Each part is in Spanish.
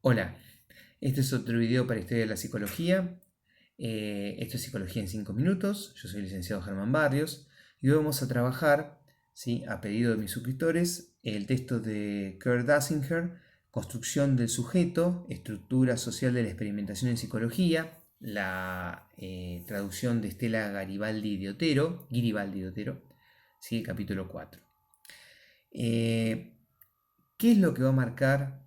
Hola, este es otro video para Historia de la Psicología. Esto es Psicología en 5 minutos. Yo soy el licenciado Germán Barrios y hoy vamos a trabajar, ¿sí?, a pedido de mis suscriptores, el texto de Kurt Danziger, Construcción del sujeto, estructura social de la experimentación en psicología, la traducción de Estela Giribaldi de Otero, ¿sí?, el capítulo 4. ¿Qué es lo que va a marcar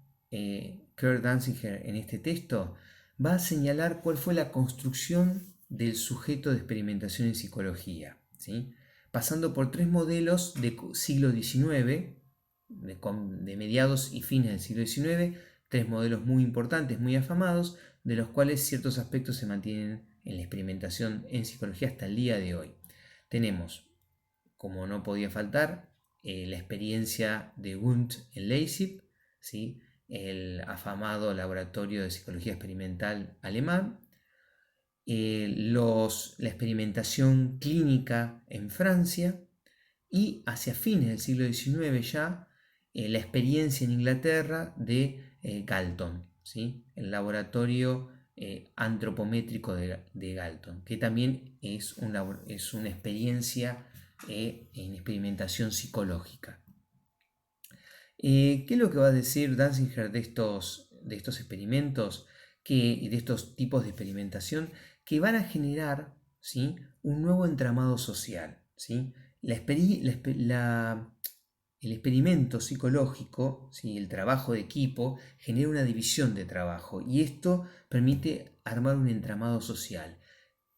Kurt Danziger en este texto? Va a señalar cuál fue la construcción del sujeto de experimentación en psicología, ¿sí?, pasando por tres modelos de siglo XIX, de mediados y fines del siglo XIX, tres modelos muy importantes, muy afamados, de los cuales ciertos aspectos se mantienen en la experimentación en psicología hasta el día de hoy. Tenemos, como no podía faltar, la experiencia de Wundt en Leipzig, ¿sí?, el afamado laboratorio de psicología experimental alemán, la experimentación clínica en Francia y hacia fines del siglo XIX ya la experiencia en Inglaterra de Galton, ¿sí?, el laboratorio antropométrico de Galton, que también es una experiencia en experimentación psicológica. ¿Qué es lo que va a decir Danziger de estos experimentos, de estos tipos de experimentación que van a generar, ¿sí?, un nuevo entramado social, ¿sí? El experimento psicológico, ¿sí?, el trabajo de equipo, genera una división de trabajo y esto permite armar un entramado social.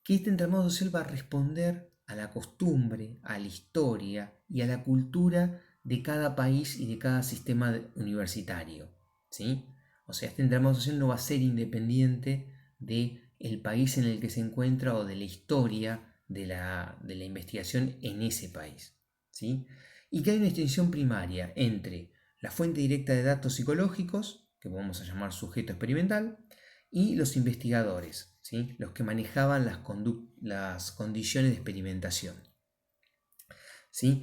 Que este entramado social va a responder a la costumbre, a la historia y a la cultura de cada país y de cada sistema universitario, ¿sí? O sea, este entramado social no va a ser independiente del país en el que se encuentra o de la historia de la investigación en ese país, ¿sí? Y que hay una distinción primaria entre la fuente directa de datos psicológicos, que vamos a llamar sujeto experimental, y los investigadores, ¿sí?, los que manejaban las condiciones de experimentación, ¿sí?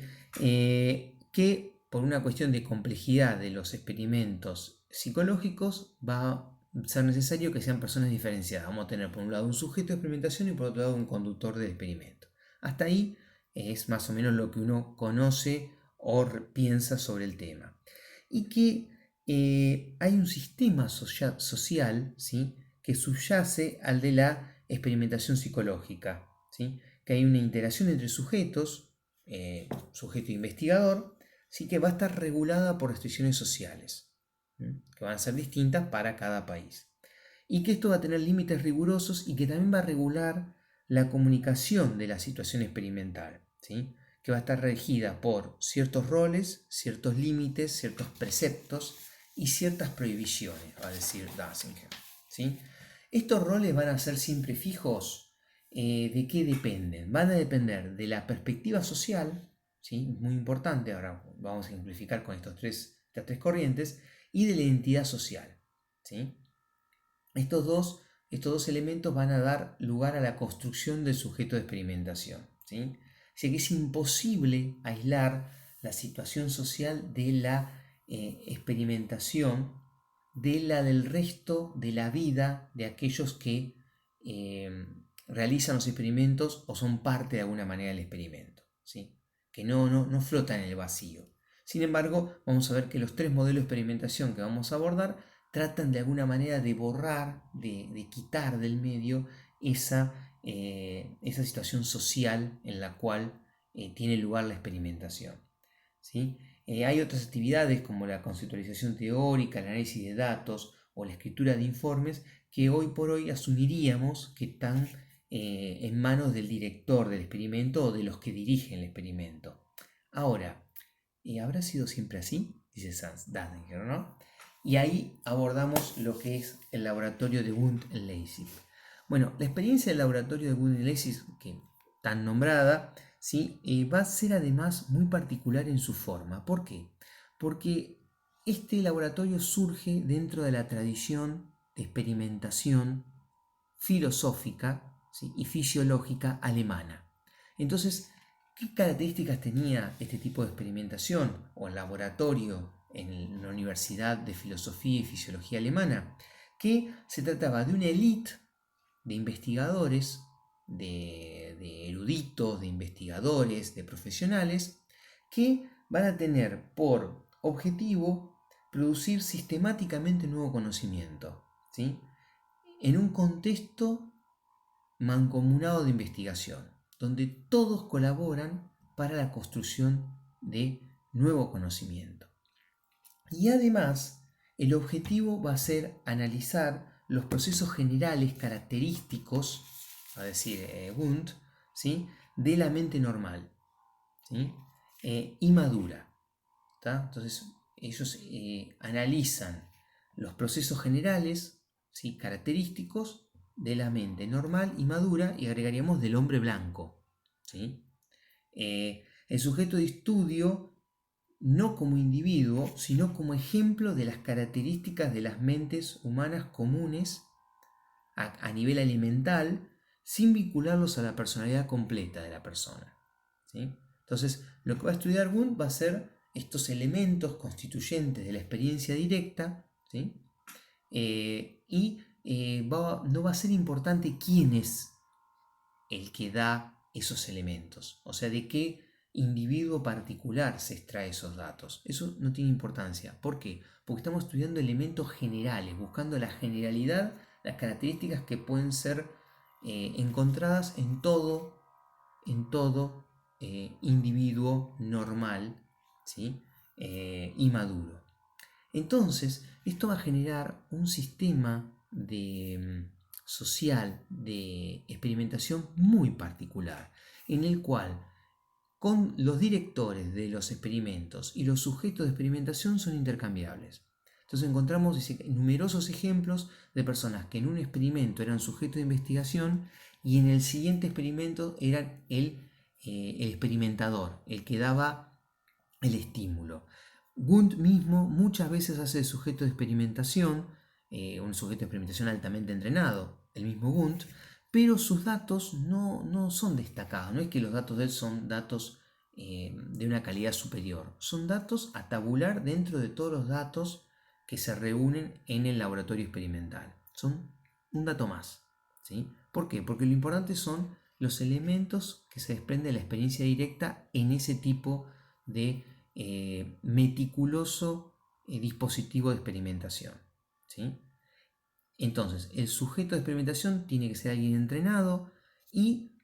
Que por una cuestión de complejidad de los experimentos psicológicos va a ser necesario que sean personas diferenciadas. Vamos a tener por un lado un sujeto de experimentación y por otro lado un conductor de experimento. Hasta ahí es más o menos lo que uno conoce o piensa sobre el tema. Y que hay un sistema social, ¿sí?, que subyace al de la experimentación psicológica, ¿sí?, que hay una interacción entre sujetos, sujeto e investigador, ¿sí?, que va a estar regulada por restricciones sociales, que van a ser distintas para cada país. Y que esto va a tener límites rigurosos y que también va a regular la comunicación de la situación experimental, ¿sí?, que va a estar regida por ciertos roles, ciertos límites, ciertos preceptos y ciertas prohibiciones, va a decir Danziger, ¿sí? Estos roles van a ser siempre fijos. ¿De qué dependen? Van a depender de la perspectiva social, ¿sí?, muy importante, ahora vamos a ejemplificar con estas tres corrientes, y de la identidad social, ¿sí? Estos dos elementos van a dar lugar a la construcción del sujeto de experimentación, ¿sí? Así que es imposible aislar la situación social de la experimentación de la del resto de la vida de aquellos que realizan los experimentos o son parte de alguna manera del experimento, ¿sí?, que no flotan en el vacío. Sin embargo, vamos a ver que los tres modelos de experimentación que vamos a abordar tratan de alguna manera de borrar, de quitar del medio esa situación social en la cual tiene lugar la experimentación, ¿sí? Hay otras actividades como la conceptualización teórica, el análisis de datos o la escritura de informes que hoy por hoy asumiríamos que están en manos del director del experimento o de los que dirigen el experimento. Ahora, ¿habrá sido siempre así? Dice Danziger, ¿no? Y ahí abordamos lo que es el laboratorio de Wundt en Leipzig. Bueno, la experiencia del laboratorio de Wundt en Leipzig, que tan nombrada, ¿sí?, va a ser además muy particular en su forma. ¿Por qué? Porque este laboratorio surge dentro de la tradición de experimentación filosófica, ¿sí?, y fisiológica alemana. Entonces, ¿qué características tenía este tipo de experimentación o laboratorio en la Universidad de Filosofía y Fisiología Alemana, que se trataba de una élite de investigadores, de eruditos, de investigadores, de profesionales, que van a tener por objetivo producir sistemáticamente nuevo conocimiento, ¿sí? En un contexto mancomunado de investigación, donde todos colaboran para la construcción de nuevo conocimiento. Y además, el objetivo va a ser analizar los procesos generales característicos, a decir, Wundt, ¿sí? De la mente normal, ¿sí? Y madura. ¿Tá? Entonces, ellos analizan los procesos generales, ¿sí? Característicos de la mente normal y madura, y agregaríamos del hombre blanco, ¿sí? El sujeto de estudio no como individuo, sino como ejemplo de las características de las mentes humanas comunes a nivel elemental, sin vincularlos a la personalidad completa de la persona, ¿sí? Entonces, lo que va a estudiar Wundt va a ser estos elementos constituyentes de la experiencia directa, ¿sí? No va a ser importante quién es el que da esos elementos, o sea, de qué individuo particular se extrae esos datos. Eso no tiene importancia. ¿Por qué? Porque estamos estudiando elementos generales, buscando la generalidad, las características que pueden ser encontradas en todo individuo normal, ¿sí? Y maduro. Entonces, esto va a generar un sistema social de experimentación muy particular, en el cual con los directores de los experimentos y los sujetos de experimentación son intercambiables. Entonces encontramos numerosos ejemplos de personas que en un experimento eran sujetos de investigación y en el siguiente experimento eran el experimentador, el que daba el estímulo. Wundt mismo muchas veces hace de sujeto de experimentación, un sujeto de experimentación altamente entrenado, el mismo Wundt, pero sus datos no son destacados, no es que los datos de él son datos de una calidad superior, son datos a tabular dentro de todos los datos que se reúnen en el laboratorio experimental. Son un dato más, ¿sí? ¿Por qué? Porque lo importante son los elementos que se desprenden de la experiencia directa en ese tipo de meticuloso dispositivo de experimentación, ¿sí? Entonces, el sujeto de experimentación tiene que ser alguien entrenado y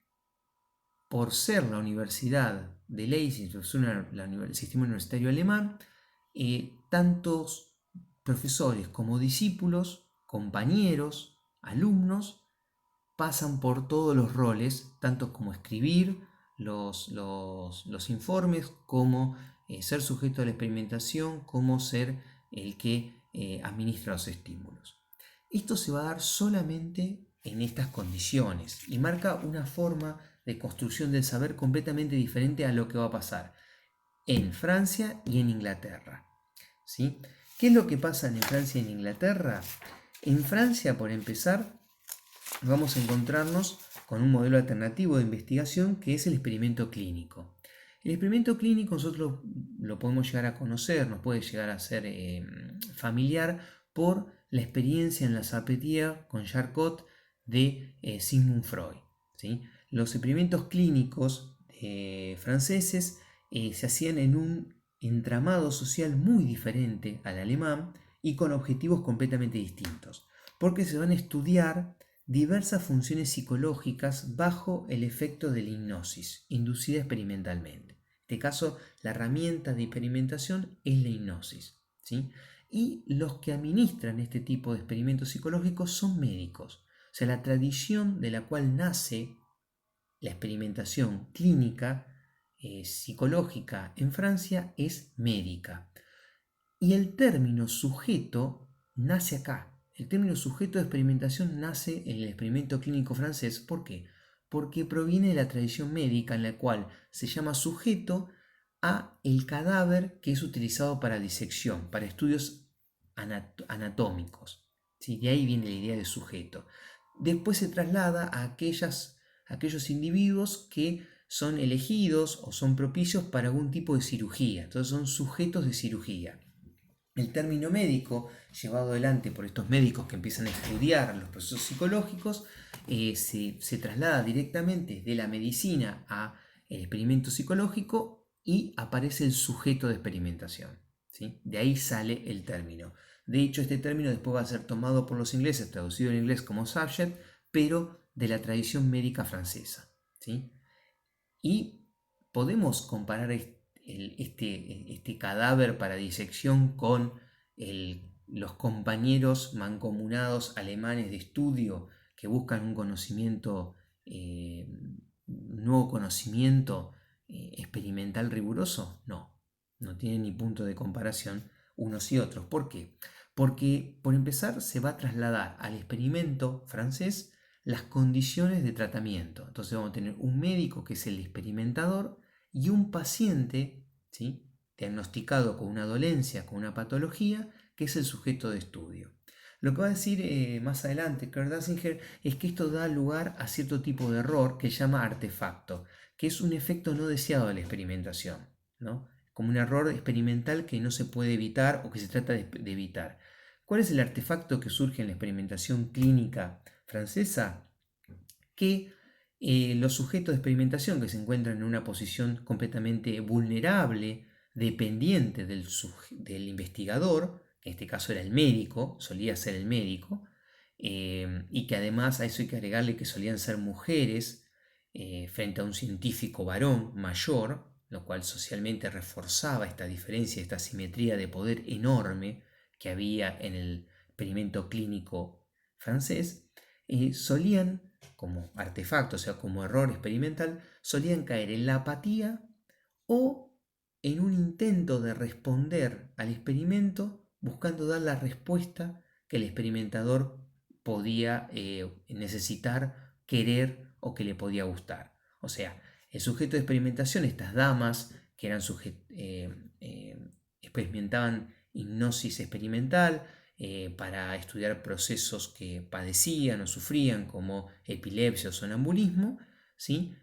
por ser la Universidad de Leipzig, el sistema universitario alemán, tantos profesores como discípulos, compañeros, alumnos, pasan por todos los roles, tanto como escribir los informes, como ser sujeto a la experimentación, como ser el que administra los estímulos. Esto se va a dar solamente en estas condiciones y marca una forma de construcción del saber completamente diferente a lo que va a pasar en Francia y en Inglaterra, ¿sí? ¿Qué es lo que pasa en Francia y en Inglaterra? En Francia, por empezar, vamos a encontrarnos con un modelo alternativo de investigación que es el experimento clínico. El experimento clínico nosotros lo podemos llegar a conocer, nos puede llegar a ser familiar por la experiencia en la Salpêtrière con Charcot de Sigmund Freud, ¿sí? Los experimentos clínicos franceses se hacían en un entramado social muy diferente al alemán y con objetivos completamente distintos, porque se van a estudiar diversas funciones psicológicas bajo el efecto de la hipnosis, inducida experimentalmente. En este caso, la herramienta de experimentación es la hipnosis, ¿sí? Y los que administran este tipo de experimentos psicológicos son médicos. O sea, la tradición de la cual nace la experimentación clínica psicológica en Francia es médica. Y el término sujeto nace acá. El término sujeto de experimentación nace en el experimento clínico francés. ¿Por qué? Porque proviene de la tradición médica en la cual se llama sujeto a el cadáver que es utilizado para disección, para estudios anatómicos. ¿Sí? De ahí viene la idea de sujeto. Después se traslada a aquellos individuos que son elegidos o son propicios para algún tipo de cirugía. Entonces son sujetos de cirugía. El término médico, llevado adelante por estos médicos que empiezan a estudiar los procesos psicológicos, se traslada directamente de la medicina al experimento psicológico y aparece el sujeto de experimentación, ¿sí? De ahí sale el término. De hecho, este término después va a ser tomado por los ingleses, traducido en inglés como subject, pero de la tradición médica francesa, ¿sí? Y podemos comparar este cadáver para disección con los compañeros mancomunados alemanes de estudio que buscan un conocimiento, un nuevo conocimiento experimental riguroso. No, no tienen ni punto de comparación unos y otros. ¿Por qué? Porque, por empezar, se va a trasladar al experimento francés las condiciones de tratamiento. Entonces vamos a tener un médico que es el experimentador y un paciente, ¿sí?, diagnosticado con una dolencia, con una patología, que es el sujeto de estudio. Lo que va a decir más adelante Kurt Danziger es que esto da lugar a cierto tipo de error que se llama artefacto, que es un efecto no deseado de la experimentación, ¿no? Como un error experimental que no se puede evitar o que se trata de evitar. ¿Cuál es el artefacto que surge en la experimentación clínica francesa? Que los sujetos de experimentación que se encuentran en una posición completamente vulnerable, dependiente del investigador, que en este caso era el médico, solía ser el médico, y que además a eso hay que agregarle que solían ser mujeres frente a un científico varón mayor, lo cual socialmente reforzaba esta diferencia, esta asimetría de poder enorme que había en el experimento clínico francés, solían, como artefacto, o sea, como error experimental, solían caer en la apatía o en un intento de responder al experimento buscando dar la respuesta que el experimentador podía necesitar, querer o que le podía gustar. O sea, el sujeto de experimentación, estas damas que eran experimentaban hipnosis experimental, para estudiar procesos que padecían o sufrían como epilepsia o sonambulismo, ¿sí?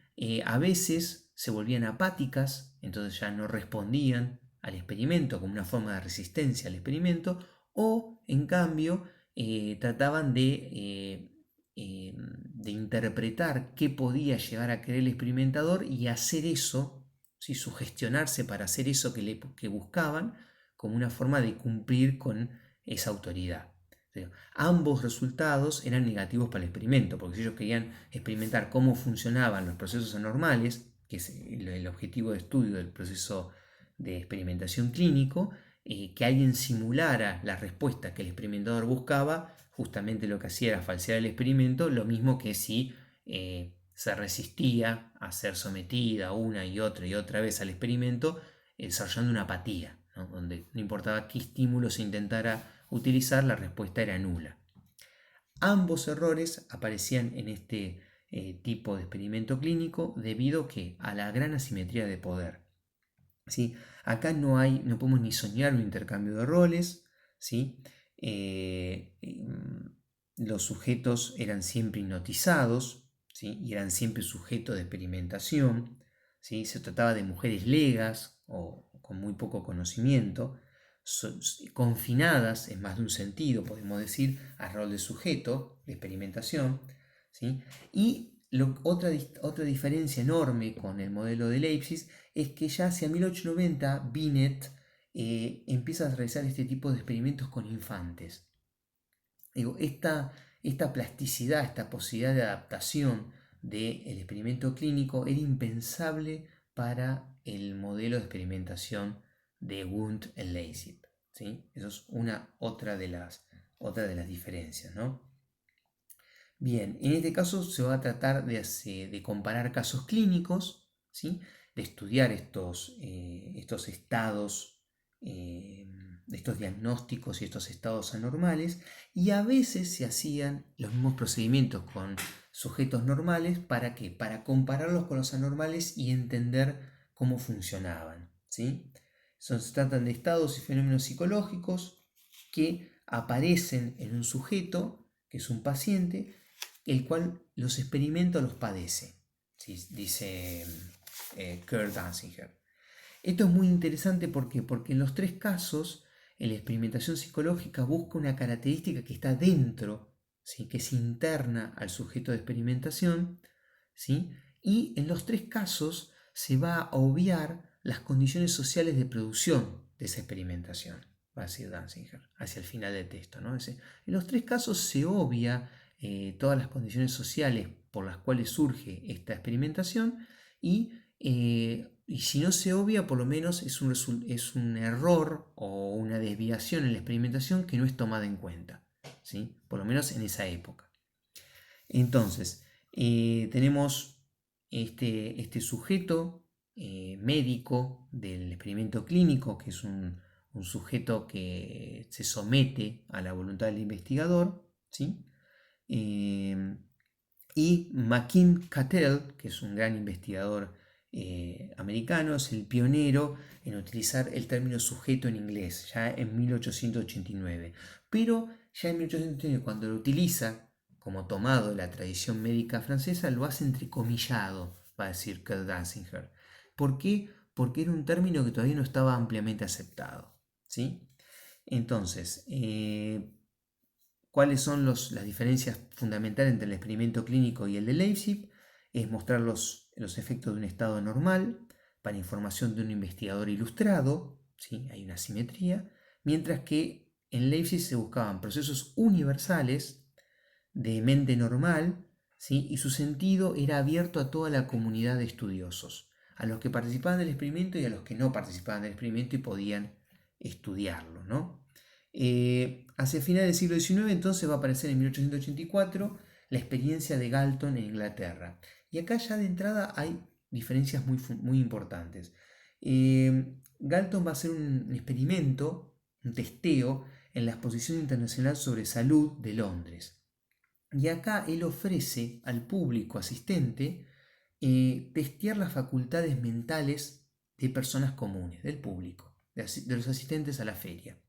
A veces se volvían apáticas, entonces ya no respondían al experimento como una forma de resistencia al experimento, o en cambio trataban de interpretar qué podía llegar a querer el experimentador y hacer eso, ¿sí?, sugestionarse para hacer eso que buscaban como una forma de cumplir con esa autoridad. Ambos resultados eran negativos para el experimento, porque si ellos querían experimentar cómo funcionaban los procesos anormales, que es el objetivo de estudio del proceso de experimentación clínico, que alguien simulara la respuesta que el experimentador buscaba, justamente lo que hacía era falsear el experimento, lo mismo que si se resistía a ser sometida una y otra vez al experimento, desarrollando una apatía, ¿no?, donde no importaba qué estímulo se intentara utilizar, la respuesta era nula. Ambos errores aparecían en este tipo de experimento clínico debido a la gran asimetría de poder, ¿sí? Acá no podemos ni soñar un intercambio de roles, ¿sí? Los sujetos eran siempre hipnotizados, ¿sí?, y eran siempre sujetos de experimentación, ¿sí? Se trataba de mujeres legas o con muy poco conocimiento, confinadas en más de un sentido, podemos decir, al rol de sujeto de experimentación, ¿sí? Y otra diferencia enorme con el modelo de Leipzig es que ya hacia 1890 Binet empieza a realizar este tipo de experimentos con infantes. Digo, esta plasticidad, esta posibilidad de adaptación del experimento clínico era impensable para el modelo de experimentación de Wundt en Leipzig, ¿sí? Eso es otra de las diferencias, ¿no? Bien, en este caso se va a tratar de comparar casos clínicos, ¿sí?, de estudiar estos estados, estos diagnósticos y estos estados anormales, y a veces se hacían los mismos procedimientos con sujetos normales. ¿Para qué? Para compararlos con los anormales y entender cómo funcionaban, ¿sí? Se tratan de estados y fenómenos psicológicos que aparecen en un sujeto, que es un paciente, el cual los experimenta o los padece, ¿sí?, dice Kurt Danziger. Esto es muy interesante porque en los tres casos la experimentación psicológica busca una característica que está dentro, ¿sí? Que es interna al sujeto de experimentación, ¿sí? Y en los tres casos se va a obviar las condiciones sociales de producción de esa experimentación, va a decir Danziger, hacia el final del texto, ¿no? En los tres casos se obvia todas las condiciones sociales por las cuales surge esta experimentación y si no se obvia, por lo menos es un error o una desviación en la experimentación que no es tomada en cuenta, ¿sí? Por lo menos en esa época. Entonces, tenemos este sujeto médico del experimento clínico, que es un sujeto que se somete a la voluntad del investigador, ¿sí? Y McKim Cattell, que es un gran investigador americano, es el pionero en utilizar el término sujeto en inglés, ya en 1889. Pero ya en 1889, cuando lo utiliza como tomado de la tradición médica francesa, lo hace entrecomillado, va a decir Kurt Danziger. ¿Por qué? Porque era un término que todavía no estaba ampliamente aceptado, ¿sí? Entonces, ¿cuáles son las diferencias fundamentales entre el experimento clínico y el de Leipzig? Es mostrar los efectos de un estado normal para información de un investigador ilustrado, ¿sí? Hay una simetría, mientras que en Leipzig se buscaban procesos universales de mente normal, ¿sí? Y su sentido era abierto a toda la comunidad de estudiosos, a los que participaban del experimento y a los que no participaban del experimento y podían estudiarlo, ¿no? Hacia finales del siglo XIX entonces va a aparecer en 1884 la experiencia de Galton en Inglaterra. Y acá ya de entrada hay diferencias muy importantes. Galton va a hacer un experimento, un testeo, en la Exposición Internacional sobre Salud de Londres. Y acá él ofrece al público asistente testear las facultades mentales de personas comunes, del público, de los asistentes a la feria,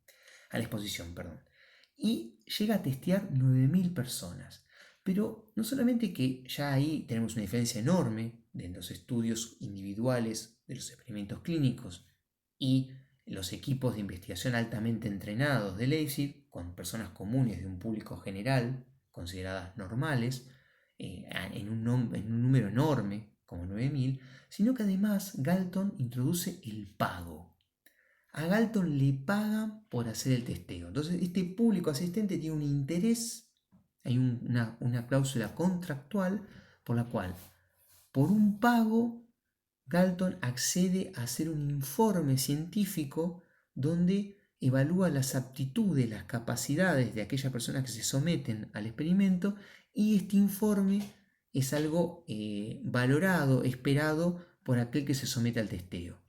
a la exposición, perdón. Y llega a testear 9.000 personas. Pero no solamente que ya ahí tenemos una diferencia enorme de los estudios individuales de los experimentos clínicos y los equipos de investigación altamente entrenados de Leipzig con personas comunes de un público general, consideradas normales, en un número enorme, como 9.000, sino que además Galton introduce el pago. A Galton le pagan por hacer el testeo. Entonces, este público asistente tiene un interés, hay una cláusula contractual por la cual, por un pago, Galton accede a hacer un informe científico donde evalúa las aptitudes, las capacidades de aquellas personas que se someten al experimento y este informe es algo valorado, esperado por aquel que se somete al testeo.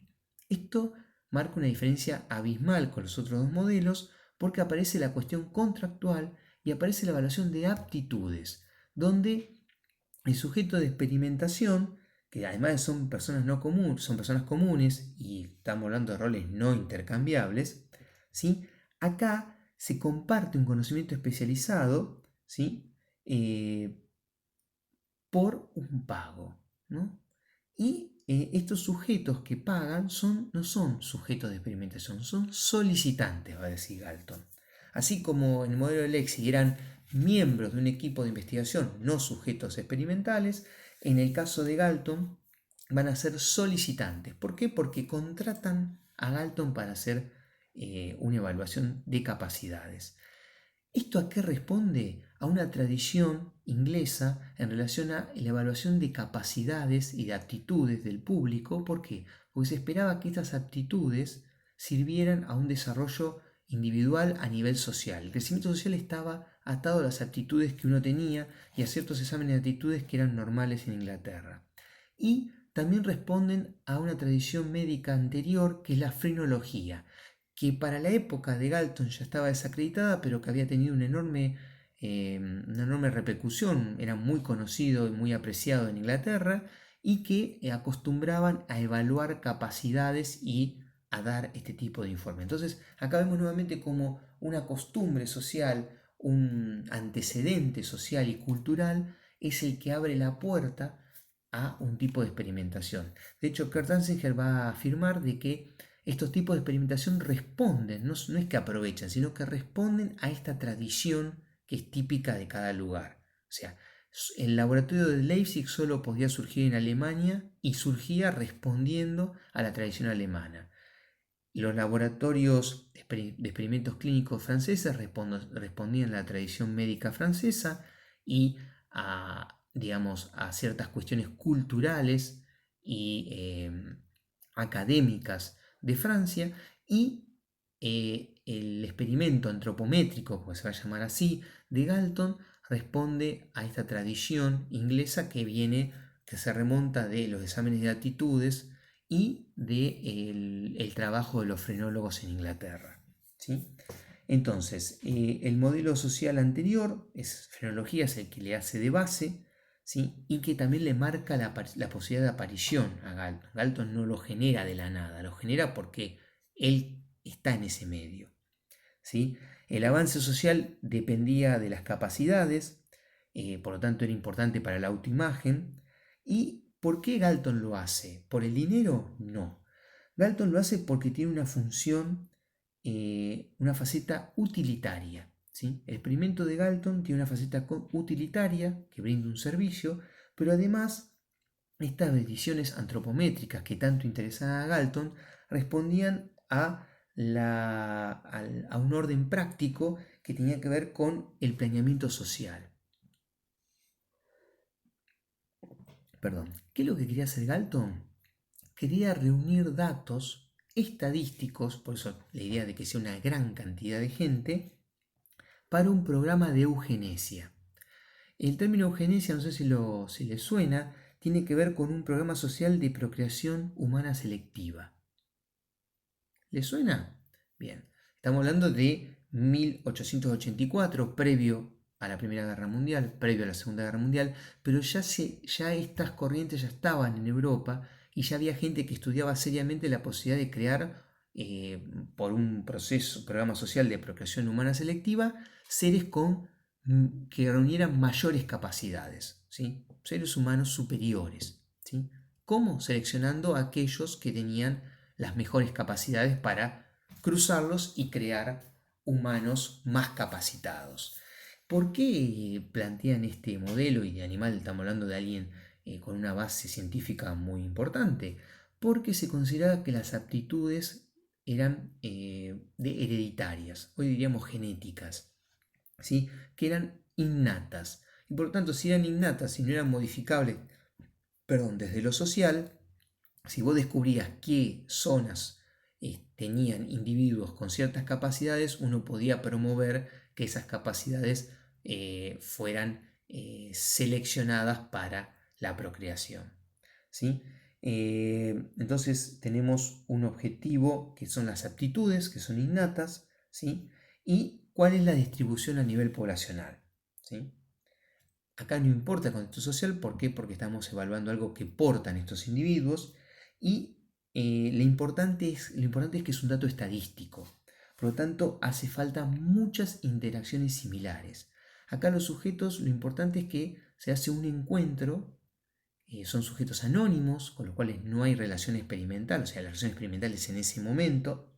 Esto marca una diferencia abismal con los otros dos modelos porque aparece la cuestión contractual y aparece la evaluación de aptitudes, donde el sujeto de experimentación, que además son personas no comunes, son personas comunes y estamos hablando de roles no intercambiables, ¿sí? Acá se comparte un conocimiento especializado, ¿sí? Por un pago, ¿no? Y estos sujetos que pagan no son sujetos de experimentación, son solicitantes, va a decir Galton. Así como en el modelo de Leipzig eran miembros de un equipo de investigación, no sujetos experimentales, en el caso de Galton van a ser solicitantes. ¿Por qué? Porque contratan a Galton para hacer una evaluación de capacidades. ¿Esto a qué responde? A una tradición inglesa en relación a la evaluación de capacidades y de aptitudes del público. ¿Por qué? Porque se esperaba que estas aptitudes sirvieran a un desarrollo individual a nivel social. El crecimiento social estaba atado a las aptitudes que uno tenía y a ciertos exámenes de aptitudes que eran normales en Inglaterra. Y también responden a una tradición médica anterior que es la frenología, que para la época de Galton ya estaba desacreditada, pero que había tenido una enorme repercusión, era muy conocido y muy apreciado en Inglaterra, y que acostumbraban a evaluar capacidades y a dar este tipo de informe. Entonces, acá vemos nuevamente como una costumbre social, un antecedente social y cultural, es el que abre la puerta a un tipo de experimentación. De hecho, Kurt Danziger va a afirmar de que estos tipos de experimentación responden, no es que aprovechan, sino que responden a esta tradición que es típica de cada lugar. O sea, el laboratorio de Leipzig solo podía surgir en Alemania y surgía respondiendo a la tradición alemana. Los laboratorios de experimentos clínicos franceses respondían a la tradición médica francesa y a, digamos, a ciertas cuestiones culturales y académicas de Francia, y el experimento antropométrico, pues se va a llamar así, de Galton responde a esta tradición inglesa que se remonta de los exámenes de aptitudes y del trabajo de los frenólogos en Inglaterra. ¿Sí? Entonces, el modelo social anterior, frenología, es el que le hace de base, ¿sí? Y que también le marca la posibilidad de aparición a Galton. Galton no lo genera de la nada, lo genera porque él está en ese medio. ¿Sí? El avance social dependía de las capacidades, por lo tanto era importante para la autoimagen. ¿Y por qué Galton lo hace? ¿Por el dinero? No. Galton lo hace porque tiene una función, una faceta utilitaria. ¿Sí? El experimento de Galton tiene una faceta utilitaria que brinda un servicio, pero además estas mediciones antropométricas que tanto interesaban a Galton respondían a un orden práctico que tenía que ver con el planeamiento social. Perdón, ¿qué es lo que quería hacer Galton? Quería reunir datos estadísticos, por eso la idea de que sea una gran cantidad de gente, para un programa de eugenesia. El término eugenesia, no sé si le suena, tiene que ver con un programa social de procreación humana selectiva. ¿Le suena? Bien, estamos hablando de 1884, previo a la Primera Guerra Mundial, previo a la Segunda Guerra Mundial, pero ya estas corrientes ya estaban en Europa y ya había gente que estudiaba seriamente la posibilidad de crear, por un programa social de procreación humana selectiva, seres que reunieran mayores capacidades, ¿sí? Seres humanos superiores. ¿Sí? ¿Cómo? Seleccionando a aquellos que tenían las mejores capacidades para cruzarlos y crear humanos más capacitados. ¿Por qué plantean este modelo? Y de animal estamos hablando de alguien con una base científica muy importante. Porque se consideraba que las aptitudes eran hereditarias, hoy diríamos genéticas, ¿sí? Que eran innatas. Y por lo tanto, si eran innatas y no eran modificables, desde lo social, si vos descubrías qué zonas tenían individuos con ciertas capacidades, uno podía promover que esas capacidades fueran seleccionadas para la procreación. ¿Sí? Entonces tenemos un objetivo que son las aptitudes, que son innatas, ¿sí? Y cuál es la distribución a nivel poblacional. ¿Sí? Acá no importa el contexto social, ¿por qué? Porque estamos evaluando algo que portan estos individuos y lo importante es que es un dato estadístico. Por lo tanto, hace falta muchas interacciones similares. Acá los sujetos, lo importante es que se hace un encuentro, son sujetos anónimos, con los cuales no hay relación experimental, o sea, la relación experimental es en ese momento,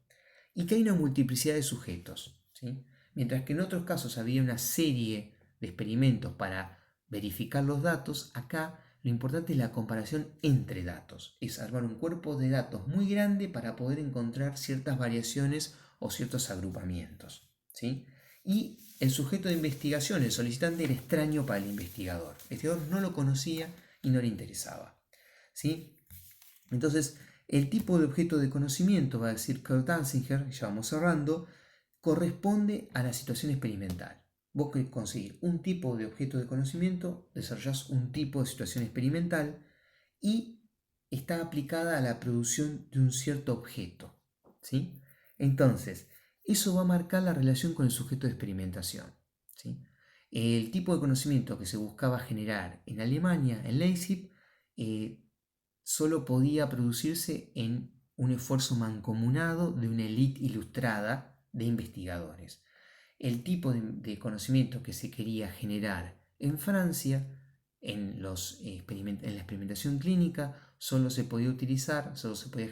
y que hay una multiplicidad de sujetos. ¿Sí? Mientras que en otros casos había una serie de experimentos para verificar los datos, acá lo importante es la comparación entre datos, es armar un cuerpo de datos muy grande para poder encontrar ciertas variaciones o ciertos agrupamientos. ¿Sí? Y el sujeto de investigación, el solicitante, era extraño para el investigador. El investigador no lo conocía y no le interesaba. ¿Sí? Entonces, el tipo de objeto de conocimiento, va a decir Kurt Danziger, ya vamos cerrando, corresponde a la situación experimental. Vos que conseguir un tipo de objeto de conocimiento, desarrollás un tipo de situación experimental y está aplicada a la producción de un cierto objeto. ¿Sí? Entonces, eso va a marcar la relación con el sujeto de experimentación. ¿Sí? El tipo de conocimiento que se buscaba generar en Alemania, en Leipzig, solo podía producirse en un esfuerzo mancomunado de una élite ilustrada de investigadores. El tipo de conocimiento que se quería generar en Francia en la experimentación clínica solo se podía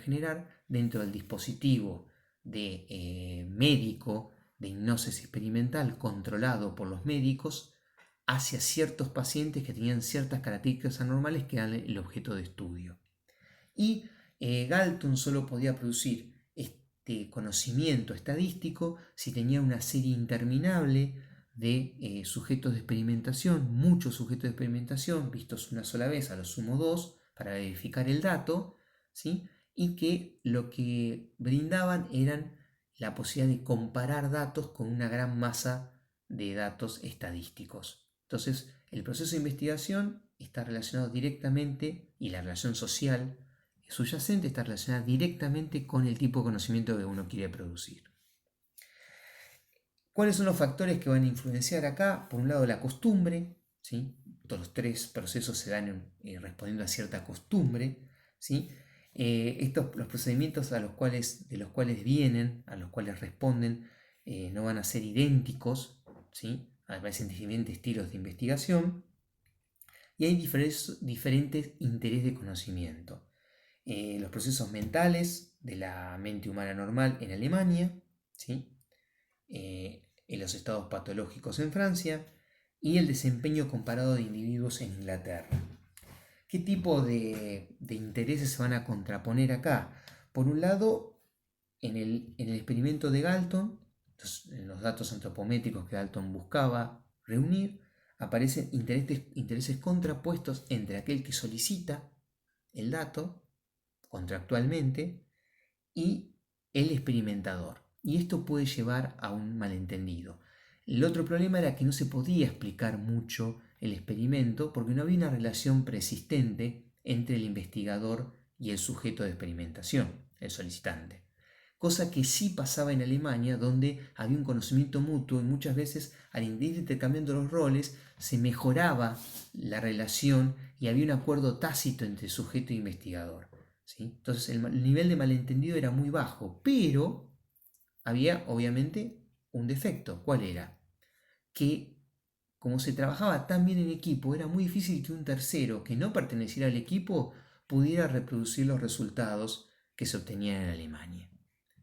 generar dentro del dispositivo de médico de hipnosis experimental controlado por los médicos hacia ciertos pacientes que tenían ciertas características anormales que eran el objeto de estudio. Y Galton solo podía producir este conocimiento estadístico si tenía una serie interminable de sujetos de experimentación, muchos sujetos de experimentación, vistos una sola vez, a lo sumo dos, para verificar el dato, ¿sí? Y que lo que brindaban eran la posibilidad de comparar datos con una gran masa de datos estadísticos. Entonces, el proceso de investigación está relacionado directamente, y la relación social subyacente está relacionada directamente con el tipo de conocimiento que uno quiere producir. ¿Cuáles son los factores que van a influenciar acá? Por un lado, la costumbre, ¿sí? Todos los tres procesos se dan respondiendo a cierta costumbre, ¿sí? Los procedimientos de los cuales vienen, a los cuales responden, no van a ser idénticos, ¿sí? Aparecen diferentes estilos de investigación y hay diferentes intereses de conocimiento. Los procesos mentales de la mente humana normal en Alemania, ¿sí? En los estados patológicos en Francia y el desempeño comparado de individuos en Inglaterra. ¿Qué tipo de intereses se van a contraponer acá? Por un lado, en el experimento de Galton, en los datos antropométricos que Galton buscaba reunir, aparecen intereses contrapuestos entre aquel que solicita el dato contractualmente y el experimentador. Y esto puede llevar a un malentendido. El otro problema era que no se podía explicar mucho el experimento porque no había una relación persistente entre el investigador y el sujeto de experimentación, el solicitante. Cosa que sí pasaba en Alemania, donde había un conocimiento mutuo y muchas veces al ir intercambiando los roles se mejoraba la relación y había un acuerdo tácito entre sujeto e investigador, ¿sí? Entonces el nivel de malentendido era muy bajo, pero había obviamente un defecto. ¿Cuál era? Que como se trabajaba tan bien en equipo, era muy difícil que un tercero que no perteneciera al equipo pudiera reproducir los resultados que se obtenían en Alemania.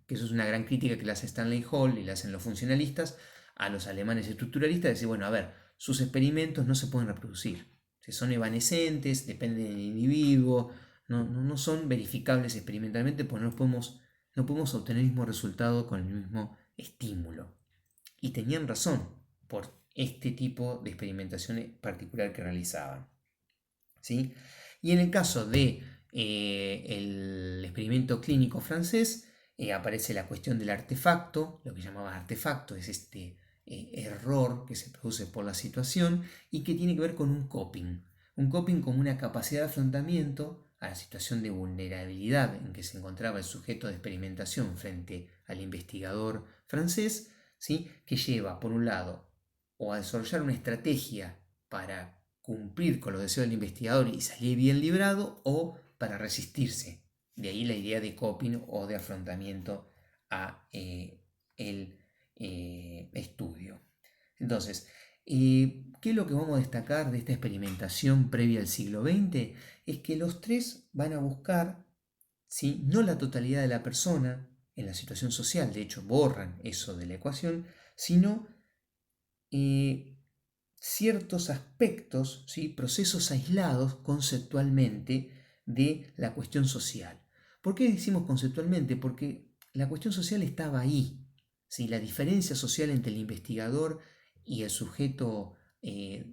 Que eso es una gran crítica que le hace Stanley Hall y le hacen los funcionalistas a los alemanes estructuralistas, decir, bueno, a ver, sus experimentos no se pueden reproducir, son evanescentes, dependen del individuo, no son verificables experimentalmente porque no podemos obtener el mismo resultado con el mismo estímulo. Y tenían razón por este tipo de experimentación particular que realizaban, ¿sí? Y en el caso de el experimento clínico francés, aparece la cuestión del artefacto. Lo que llamaba artefacto es este error que se produce por la situación y que tiene que ver con un coping como una capacidad de afrontamiento a la situación de vulnerabilidad en que se encontraba el sujeto de experimentación frente al investigador francés, ¿sí? Que lleva, por un lado, o a desarrollar una estrategia para cumplir con los deseos del investigador y salir bien librado, o para resistirse. De ahí la idea de coping o de afrontamiento a el estudio. Entonces, ¿qué es lo que vamos a destacar de esta experimentación previa al siglo XX? Es que los tres van a buscar, ¿sí?, no la totalidad de la persona en la situación social, de hecho borran eso de la ecuación, sino ciertos aspectos, ¿sí?, procesos aislados conceptualmente de la cuestión social. ¿Por qué decimos conceptualmente? Porque la cuestión social estaba ahí, ¿sí? La diferencia social entre el investigador y el sujeto que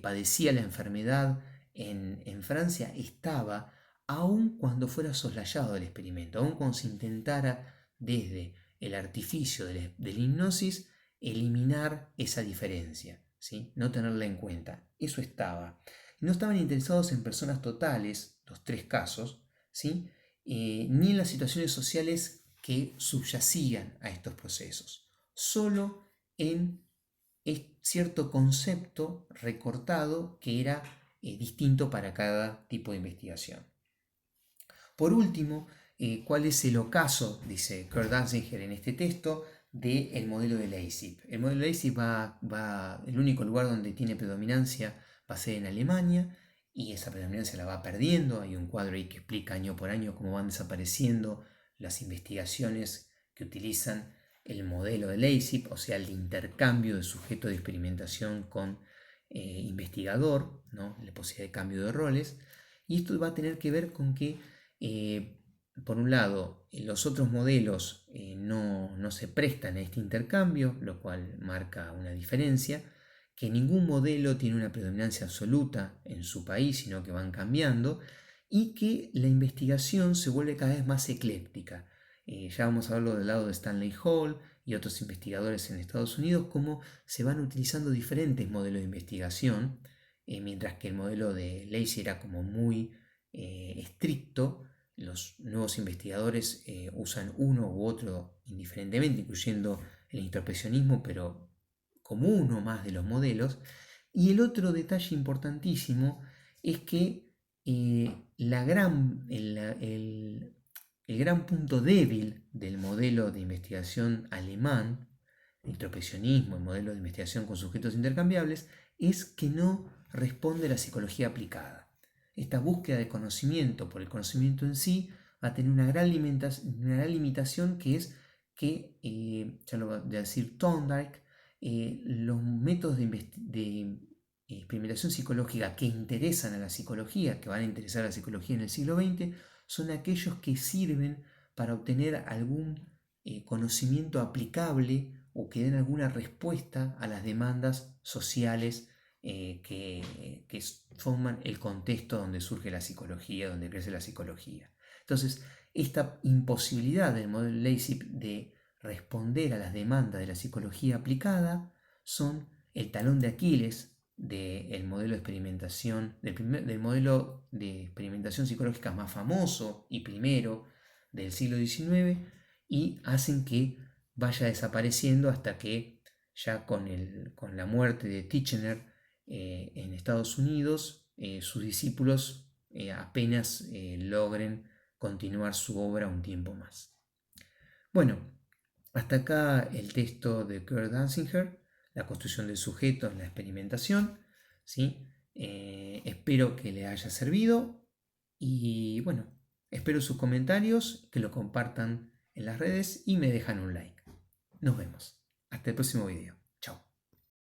padecía la enfermedad en Francia estaba, aun cuando fuera soslayado el experimento, aun cuando se intentara desde el artificio de la hipnosis eliminar esa diferencia, ¿sí? No tenerla en cuenta. Eso estaba. No estaban interesados en personas totales, los tres casos, ¿sí? Ni en las situaciones sociales que subyacían a estos procesos. Solo en cierto concepto recortado que era distinto para cada tipo de investigación. Por último, ¿cuál es el ocaso? Dice Kurt Danziger en este texto, del modelo de LASIP. El modelo de LASIP el único lugar donde tiene predominancia va a ser en Alemania, y esa predominancia la va perdiendo. Hay un cuadro ahí que explica año por año cómo van desapareciendo las investigaciones que utilizan el modelo de LASIP, o sea, el intercambio de sujeto de experimentación con investigador, ¿no? La posibilidad de cambio de roles. Y esto va a tener que ver con que, por un lado, los otros modelos no se prestan a este intercambio, lo cual marca una diferencia, que ningún modelo tiene una predominancia absoluta en su país, sino que van cambiando, y que la investigación se vuelve cada vez más ecléctica. Ya vamos a verlo del lado de Stanley Hall y otros investigadores en Estados Unidos, cómo se van utilizando diferentes modelos de investigación, mientras que el modelo de Lacey era como muy estricto. Los nuevos investigadores usan uno u otro indiferentemente, incluyendo el introspeccionismo, pero como uno más de los modelos. Y el otro detalle importantísimo es que el gran punto débil del modelo de investigación alemán, el introspeccionismo, el modelo de investigación con sujetos intercambiables, es que no responde a la psicología aplicada. Esta búsqueda de conocimiento por el conocimiento en sí va a tener una gran limitación, que es que, ya lo va a decir Thorndike, los métodos de experimentación psicológica que interesan a la psicología, que van a interesar a la psicología en el siglo XX, son aquellos que sirven para obtener algún conocimiento aplicable o que den alguna respuesta a las demandas sociales que forman el contexto donde surge la psicología, donde crece la psicología. Entonces, esta imposibilidad del modelo LASIP de responder a las demandas de la psicología aplicada son el talón de Aquiles del modelo de experimentación, del modelo de experimentación psicológica más famoso y primero del siglo XIX, y hacen que vaya desapareciendo hasta que ya con la muerte de Titchener en Estados Unidos, sus discípulos apenas logren continuar su obra un tiempo más. Bueno, hasta acá el texto de Kurt Danziger, la construcción del sujeto en la experimentación. ¿Sí? Espero que le haya servido y bueno, espero sus comentarios, que lo compartan en las redes y me dejan un like. Nos vemos. Hasta el próximo video.